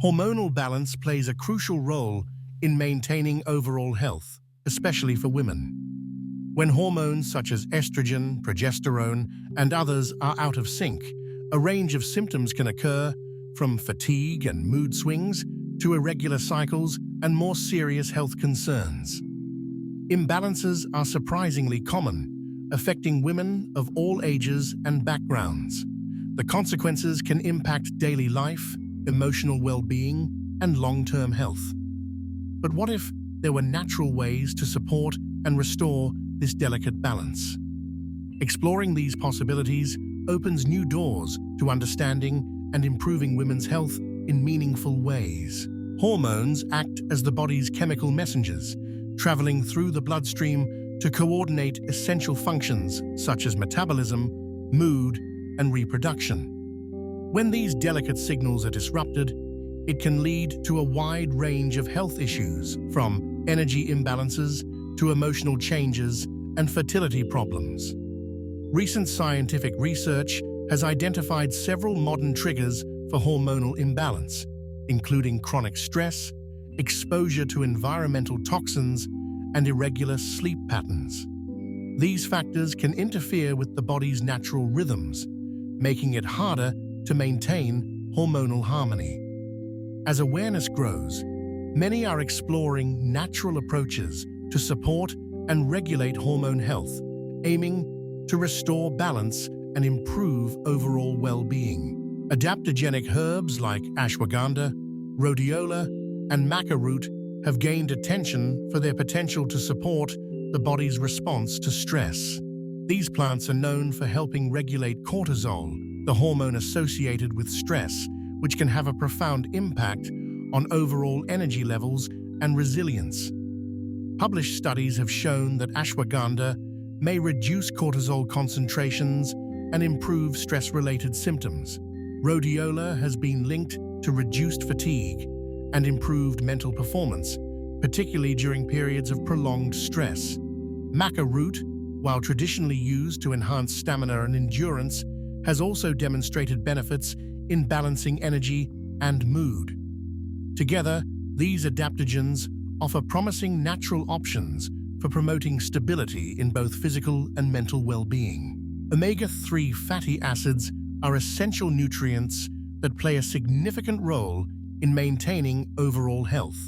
Hormonal balance plays a crucial role in maintaining overall health, especially for women. When hormones such as estrogen, progesterone, and others are out of sync, a range of symptoms can occur, from fatigue and mood swings to irregular cycles and more serious health concerns. Imbalances are surprisingly common, affecting women of all ages and backgrounds. The consequences can impact daily life, emotional well-being, and long-term health. But what if there were natural ways to support and restore this delicate balance? Exploring these possibilities opens new doors to understanding and improving women's health in meaningful ways. Hormones act as the body's chemical messengers, traveling through the bloodstream to coordinate essential functions such as metabolism, mood, and reproduction. When these delicate signals are disrupted, it can lead to a wide range of health issues, from energy imbalances to emotional changes and fertility problems. Recent scientific research has identified several modern triggers for hormonal imbalance, including chronic stress, exposure to environmental toxins, and irregular sleep patterns. These factors can interfere with the body's natural rhythms, making it harder to maintain hormonal harmony. As awareness grows, many are exploring natural approaches to support and regulate hormone health, aiming to restore balance and improve overall well-being. Adaptogenic herbs like ashwagandha, rhodiola, and maca root have gained attention for their potential to support the body's response to stress. These plants are known for helping regulate cortisol, the hormone associated with stress, which can have a profound impact on overall energy levels and resilience. Published studies have shown that ashwagandha may reduce cortisol concentrations and improve stress-related symptoms. Rhodiola has been linked to reduced fatigue and improved mental performance, particularly during periods of prolonged stress. Maca root, while traditionally used to enhance stamina and endurance, has also demonstrated benefits in balancing energy and mood. Together, these adaptogens offer promising natural options for promoting stability in both physical and mental well-being. Omega-3 fatty acids are essential nutrients that play a significant role in maintaining overall health.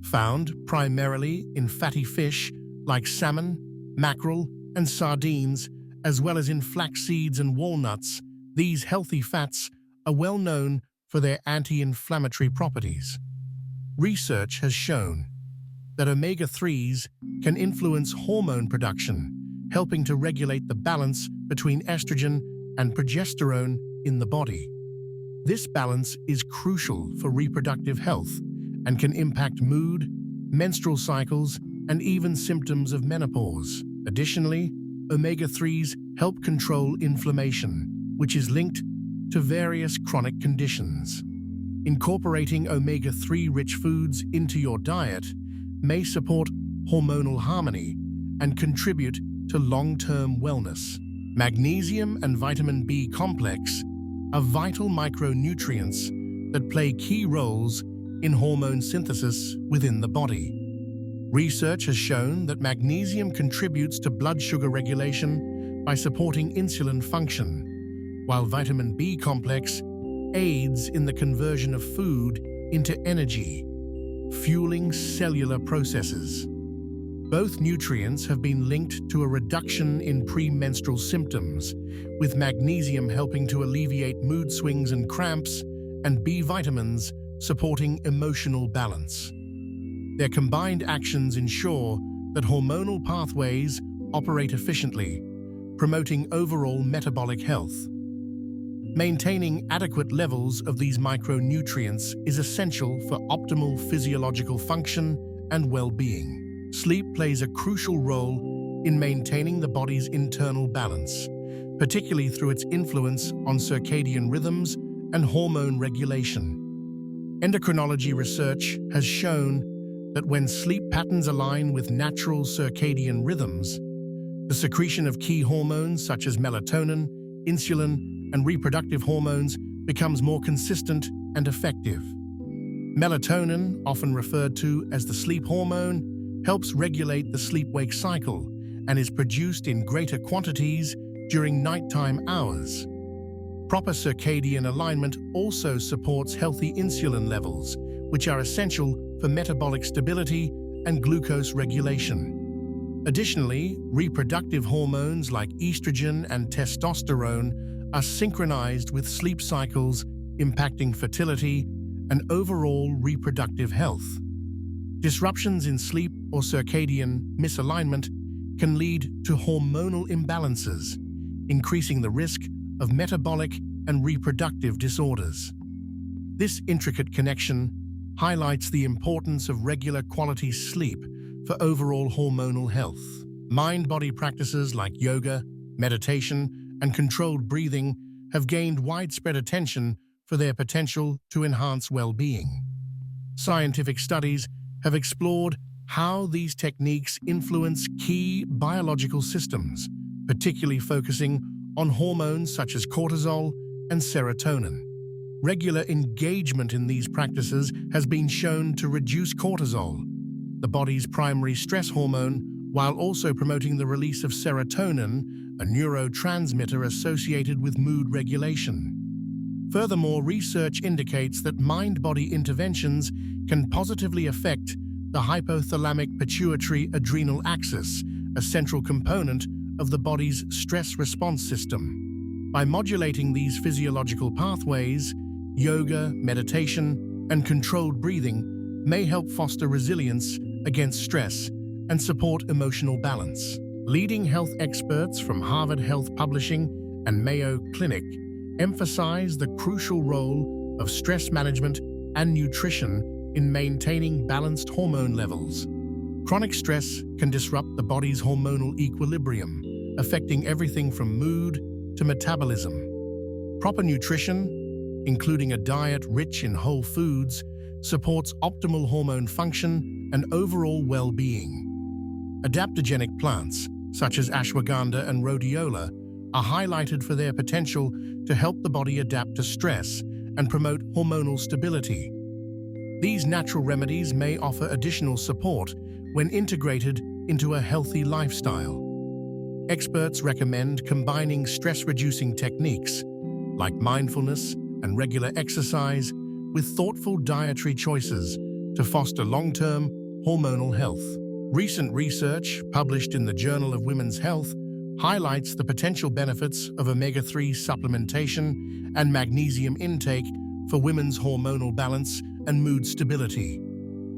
Found primarily in fatty fish like salmon, mackerel, and sardines, as well as in flax seeds and walnuts, these healthy fats are well known for their anti-inflammatory properties. Research has shown that omega-3s can influence hormone production, helping to regulate the balance between estrogen and progesterone in the body. This balance is crucial for reproductive health and can impact mood, menstrual cycles, and even symptoms of menopause. Additionally, omega-3s help control inflammation, which is linked to various chronic conditions. Incorporating omega-3-rich foods into your diet may support hormonal harmony and contribute to long-term wellness. Magnesium and vitamin B complex are vital micronutrients that play key roles in hormone synthesis within the body. Research has shown that magnesium contributes to blood sugar regulation by supporting insulin function, while vitamin B complex aids in the conversion of food into energy, fueling cellular processes. Both nutrients have been linked to a reduction in premenstrual symptoms, with magnesium helping to alleviate mood swings and cramps, and B vitamins supporting emotional balance. Their combined actions ensure that hormonal pathways operate efficiently, promoting overall metabolic health. Maintaining adequate levels of these micronutrients is essential for optimal physiological function and well-being. Sleep plays a crucial role in maintaining the body's internal balance, particularly through its influence on circadian rhythms and hormone regulation. Endocrinology research has shown that when sleep patterns align with natural circadian rhythms, the secretion of key hormones such as melatonin, insulin, and reproductive hormones becomes more consistent and effective. Melatonin, often referred to as the sleep hormone, helps regulate the sleep-wake cycle and is produced in greater quantities during nighttime hours. Proper circadian alignment also supports healthy insulin levels, which are essential for metabolic stability and glucose regulation. Additionally, reproductive hormones like estrogen and testosterone are synchronized with sleep cycles, impacting fertility and overall reproductive health. Disruptions in sleep or circadian misalignment can lead to hormonal imbalances, increasing the risk of metabolic and reproductive disorders. This intricate connection highlights the importance of regular quality sleep for overall hormonal health. Mind-body practices like yoga, meditation, and controlled breathing have gained widespread attention for their potential to enhance well-being. Scientific studies have explored how these techniques influence key biological systems, particularly focusing on hormones such as cortisol and serotonin. Regular engagement in these practices has been shown to reduce cortisol, the body's primary stress hormone, while also promoting the release of serotonin, a neurotransmitter associated with mood regulation. Furthermore, research indicates that mind-body interventions can positively affect the hypothalamic pituitary adrenal axis, a central component of the body's stress response system. By modulating these physiological pathways, yoga, meditation, and controlled breathing may help foster resilience against stress and support emotional balance. Leading health experts from Harvard Health Publishing and Mayo Clinic emphasize the crucial role of stress management and nutrition in maintaining balanced hormone levels. Chronic stress can disrupt the body's hormonal equilibrium, affecting everything from mood to metabolism. Proper nutrition, including a diet rich in whole foods, supports optimal hormone function and overall well-being. Adaptogenic plants, such as ashwagandha and rhodiola, are highlighted for their potential to help the body adapt to stress and promote hormonal stability. These natural remedies may offer additional support when integrated into a healthy lifestyle. Experts recommend combining stress-reducing techniques like mindfulness and regular exercise with thoughtful dietary choices to foster long-term hormonal health. Recent research published in the Journal of Women's Health highlights the potential benefits of omega-3 supplementation and magnesium intake for women's hormonal balance and mood stability.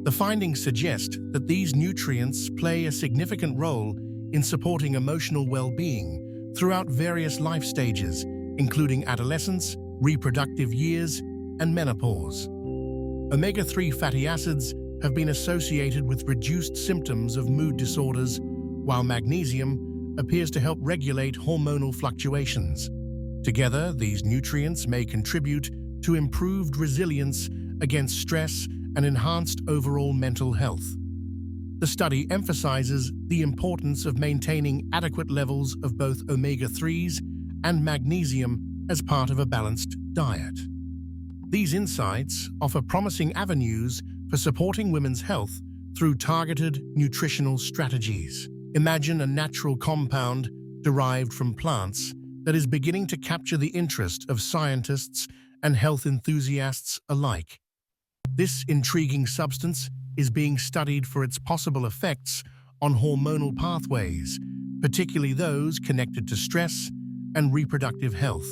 The findings suggest that these nutrients play a significant role in supporting emotional well-being throughout various life stages, including adolescence, reproductive years, and menopause. Omega-3 fatty acids have been associated with reduced symptoms of mood disorders, while magnesium appears to help regulate hormonal fluctuations. Together, these nutrients may contribute to improved resilience against stress and enhanced overall mental health. The study emphasizes the importance of maintaining adequate levels of both omega-3s and magnesium as part of a balanced diet. These insights offer promising avenues for supporting women's health through targeted nutritional strategies. Imagine a natural compound derived from plants that is beginning to capture the interest of scientists and health enthusiasts alike. This intriguing substance is being studied for its possible effects on hormonal pathways, particularly those connected to stress and reproductive health.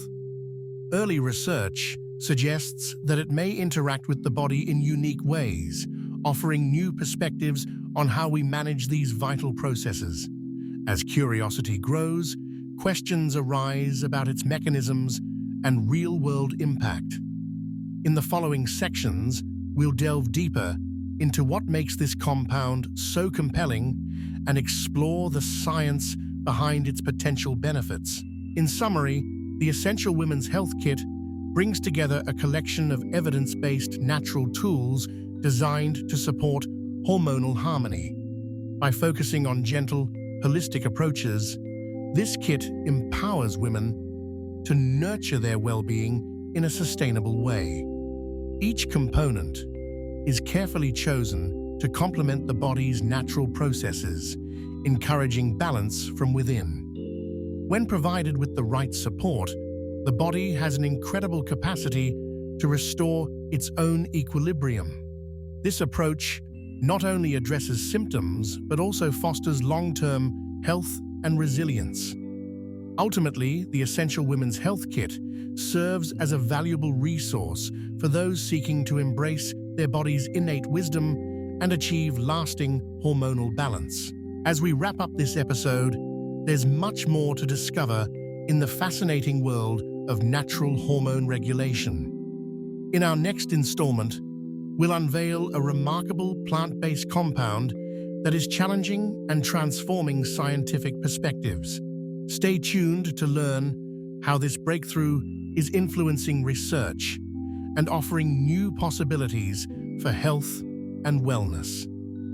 Early research suggests that it may interact with the body in unique ways, offering new perspectives on how we manage these vital processes. As curiosity grows, questions arise about its mechanisms and real-world impact. In the following sections, we'll delve deeper into what makes this compound so compelling and explore the science behind its potential benefits. In summary, the Essential Women's Health Kit brings together a collection of evidence-based natural tools designed to support hormonal harmony. By focusing on gentle, holistic approaches, this kit empowers women to nurture their well-being in a sustainable way. Each component, is carefully chosen to complement the body's natural processes, encouraging balance from within. When provided with the right support, the body has an incredible capacity to restore its own equilibrium. This approach not only addresses symptoms, but also fosters long-term health and resilience. Ultimately, the Essential Women's Health Kit serves as a valuable resource for those seeking to embrace their body's innate wisdom and achieve lasting hormonal balance. As we wrap up this episode, there's much more to discover in the fascinating world of natural hormone regulation. In our next installment, we'll unveil a remarkable plant-based compound that is challenging and transforming scientific perspectives. Stay tuned to learn how this breakthrough is influencing research and offering new possibilities for health and wellness.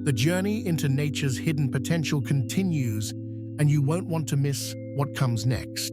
The journey into nature's hidden potential continues, and you won't want to miss what comes next.